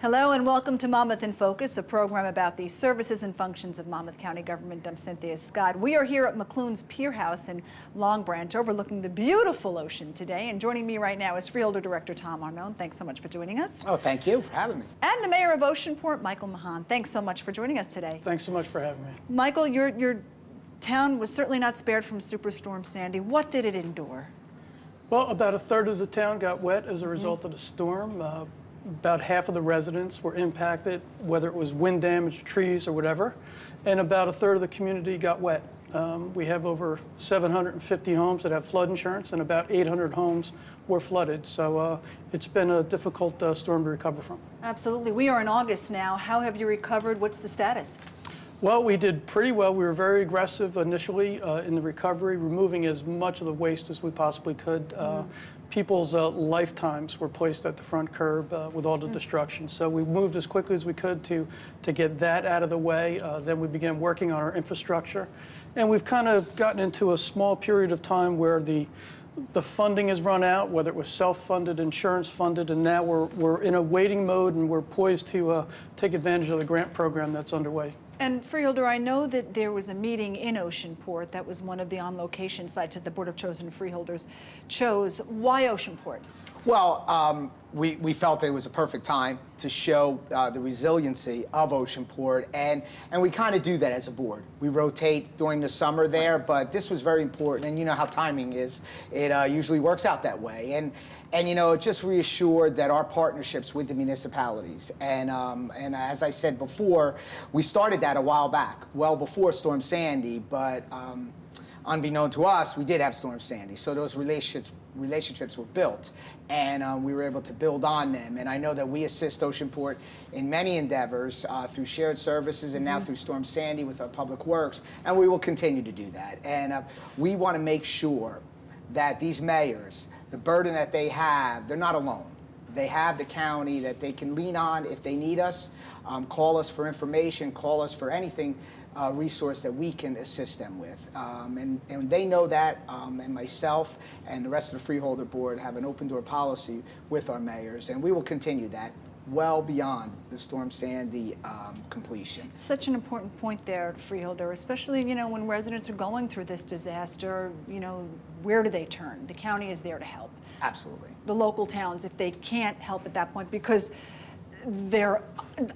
Hello and welcome to Monmouth in Focus, a program about the services and functions of Monmouth County government. I'm Cynthia Scott. We are here at McClune's Pier House in Long Branch overlooking the beautiful ocean today. And joining me right now is Freeholder Director Tom Arnone. Thanks so much for joining us. Oh, thank you for having me. And the Mayor of Oceanport, Michael Mahan. Thanks so much for joining us today. Thanks so much for having me. Michael, your town was certainly not spared from Superstorm Sandy. What did it endure? Well, about a third of the town got wet as a result of the storm. About half of the residents were impacted, whether it was wind damage, trees, or whatever, and about a third of the community got wet. We have over 750 homes that have flood insurance, and about 800 homes were flooded. So it's been a difficult storm to recover from. Absolutely. We are in August now. How have you recovered? What's the status? Well, we did pretty well. We were very aggressive initially in the recovery, removing as much of the waste as we possibly could. People's lifetimes were placed at the front curb with all the destruction. So we moved as quickly as we could to get that out of the way. Then we began working on our infrastructure. And we've kind of gotten into a small period of time where the funding has run out, whether it was self-funded, insurance-funded, and now we're in a waiting mode and we're poised to take advantage of the grant program that's underway. And Freeholder, I know that there was a meeting in Oceanport. That was one of the on-location sites that the Board of Chosen Freeholders chose. Why Oceanport? Well, we felt it was a perfect time to show the resiliency of Oceanport, and we kind of do that as a board. We rotate during the summer there, but this was very important, and you know how timing is. It usually works out that way, and you know, it just reassured that our partnerships with the municipalities, and as I said before, we started that a while back, well before Storm Sandy, but unbeknown to us, we did have Storm Sandy, so those relationships were built, and we were able to build on them. And I know that we assist Oceanport in many endeavors through shared services and now through Storm Sandy with our public works, and we will continue to do that. And we want to make sure that these mayors, the burden that they have, they're not alone. They have the county that they can lean on if they need us, call us for information, call us for anything, resource that we can assist them with. And they know that, and myself and the rest of the Freeholder Board have an open door policy with our mayors, and we will continue that well beyond the Storm Sandy completion. Such an important point there, Freeholder, especially, you know, when residents are going through this disaster, you know, where do they turn? The county is there to help. Absolutely. The local towns, if they can't help at that point because they're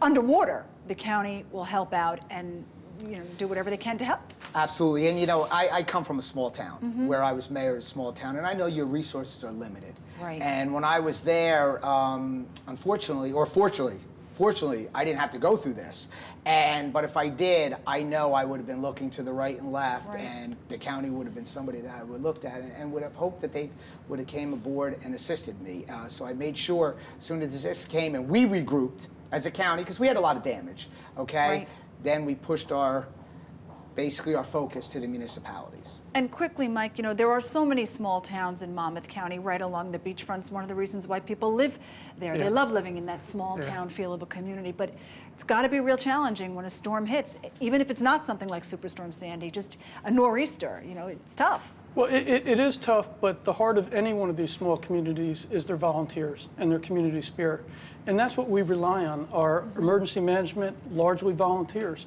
underwater, the county will help out and, you know, do whatever they can to help. Absolutely, and you know, I come from a small town where I was mayor of a small town, and I know your resources are limited. Right. And when I was there, unfortunately, or fortunately, I didn't have to go through this. But if I did, I know I would have been looking to the right and left, and the county would have been somebody that I would have looked at and would have hoped that they would have came aboard and assisted me. So I made sure as soon as this came and we regrouped as a county, because we had a lot of damage, okay? Right. Then we pushed basically our focus to the municipalities. And quickly, Mike, you know, there are so many small towns in Monmouth County right along the beachfront. It's one of the reasons why people live there. Yeah. They love living in that small town feel of a community, but it's got to be real challenging when a storm hits, even if it's not something like Superstorm Sandy, just a nor'easter, you know, it's tough. Well, it is tough, but the heart of any one of these small communities is their volunteers and their community spirit. And that's what we rely on. Our emergency management, largely volunteers.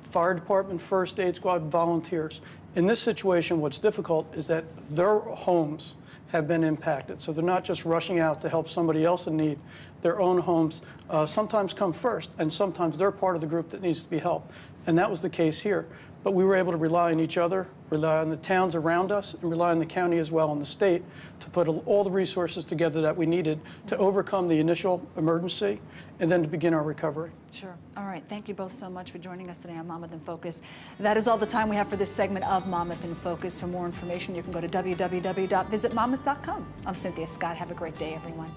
Fire department, first aid squad, volunteers. In this situation, what's difficult is that their homes have been impacted. So they're not just rushing out to help somebody else in need. Their own homes sometimes come first, and sometimes they're part of the group that needs to be helped. And that was the case here. But we were able to rely on each other, rely on the towns around us, and rely on the county as well, and the state, to put all the resources together that we needed to overcome the initial emergency and then to begin our recovery. Sure. All right. Thank you both so much for joining us today on Monmouth in Focus. That is all the time we have for this segment of Monmouth in Focus. For more information, you can go to www.visitmonmouth.com. I'm Cynthia Scott. Have a great day, everyone.